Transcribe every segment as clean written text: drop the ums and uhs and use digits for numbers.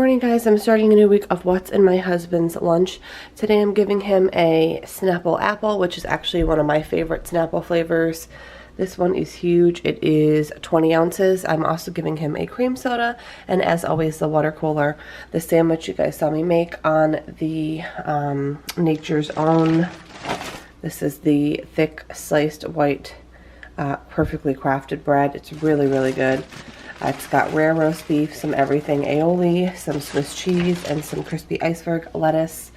morning, guys. I'm starting a new week of what's in my husband's lunch. Today I'm giving him a Snapple apple, which is actually one of my favorite Snapple flavors. This one is huge. It is 20 ounces. I'm also giving him a cream soda and, as always, the water cooler. The sandwich you guys saw me make on the Nature's Own. This is the thick sliced white perfectly crafted bread. It's really, really good. It's got rare roast beef, some everything aioli, some Swiss cheese, and some crispy iceberg lettuce.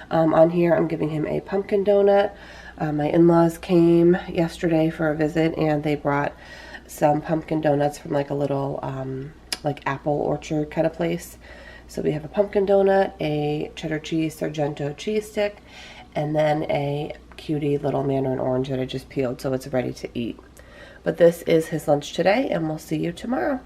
On here, I'm giving him a pumpkin donut. My in-laws came yesterday for a visit, and they brought some pumpkin donuts from like a little like apple orchard kind of place. So we have a pumpkin donut, a cheddar cheese Sargento cheese stick, and then a cutie little mandarin orange that I just peeled, so it's ready to eat. But this is his lunch today, and we'll see you tomorrow.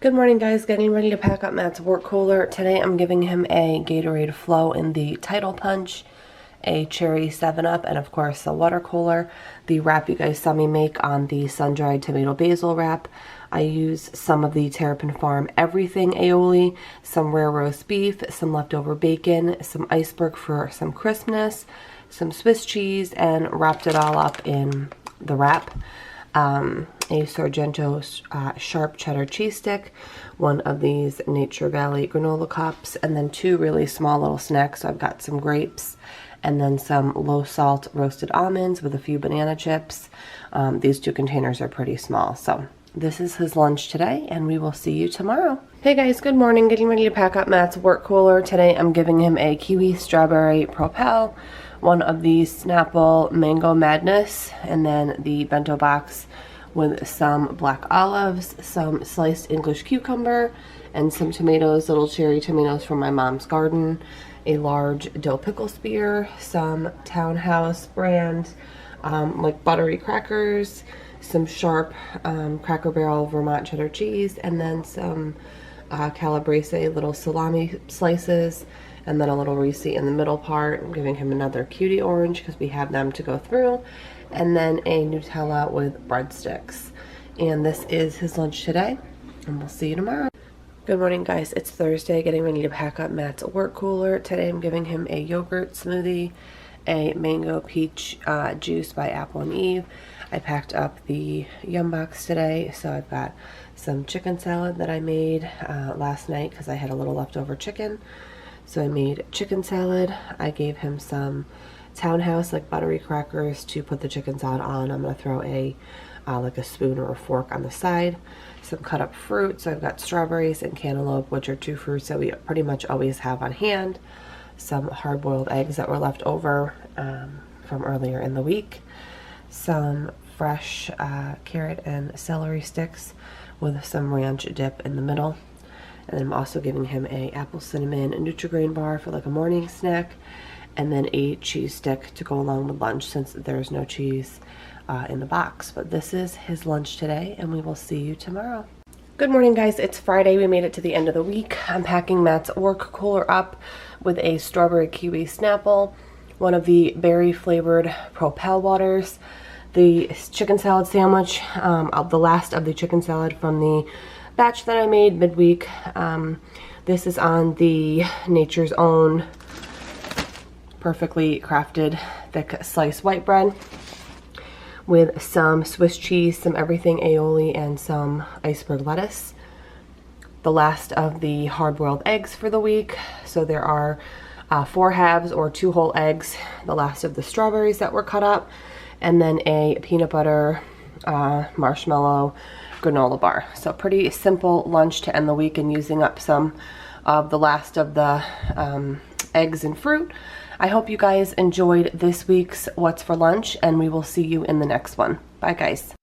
Good morning, guys. Getting ready to pack up Matt's work cooler. Today I'm giving him a Gatorade Flow in the Title Punch, a cherry 7-Up, and of course the water cooler. The wrap you guys saw me make on the sun-dried tomato basil wrap. I use some of the Terrapin Farm everything aioli, some rare roast beef, some leftover bacon, some iceberg for some crispness, some Swiss cheese, and wrapped it all up in the wrap. A Sargento sharp cheddar cheese stick, one of these Nature Valley granola cups, and then two really small little snacks. So I've got some grapes and then some low salt roasted almonds with a few banana chips. These two containers are pretty small. So this is his lunch today, and we will see you tomorrow. Hey guys, good morning. Getting ready to pack up Matt's work cooler. Today I'm giving him a kiwi strawberry Propel, one of these Snapple Mango Madness, and then the bento box with some black olives, some sliced English cucumber, and some tomatoes, little cherry tomatoes from my mom's garden, a large dill pickle spear, some Townhouse brand like buttery crackers, some sharp Cracker Barrel Vermont cheddar cheese, and then some Calabrese little salami slices, and then a little Reese in the middle part. I'm giving him another cutie orange because we have them to go through, and then a Nutella with breadsticks. And this is his lunch today, and we'll see you tomorrow. Good morning, guys. It's Thursday, getting ready to pack up Matt's work cooler. Today I'm giving him a yogurt smoothie, a mango peach juice by Apple and Eve. I packed up the Yum Box today, so I've got some chicken salad that I made last night because I had a little leftover chicken. So I made chicken salad. I gave him some Townhouse like buttery crackers to put the chicken salad on. I'm going to throw a like a spoon or a fork on the side. Some cut up fruit. So I've got strawberries and cantaloupe, which are two fruits that we pretty much always have on hand. Some hard-boiled eggs that were left over from earlier in the week. Some fresh carrot and celery sticks with some ranch dip in the middle. And then I'm also giving him a apple cinnamon Nutri-Grain bar for like a morning snack, and then a cheese stick to go along with lunch since there's no cheese in the box. But this is his lunch today, and we will see you tomorrow. Good morning, guys. It's Friday. We made it to the end of the week. I'm packing Matt's work cooler up with a strawberry kiwi Snapple, one of the berry flavored Propel waters, the chicken salad sandwich, the last of the chicken salad from the batch that I made midweek. This is on the Nature's Own perfectly crafted thick sliced white bread with some Swiss cheese, some everything aioli, and some iceberg lettuce. the last of the hard-boiled eggs for the week. So there are 4 halves or 2 whole eggs, the last of the strawberries that were cut up, and then a peanut butter marshmallow granola bar. So pretty simple lunch to end the week, and using up some of the last of the eggs and fruit. I hope you guys enjoyed this week's What's for Lunch, and we will see you in the next one. Bye guys.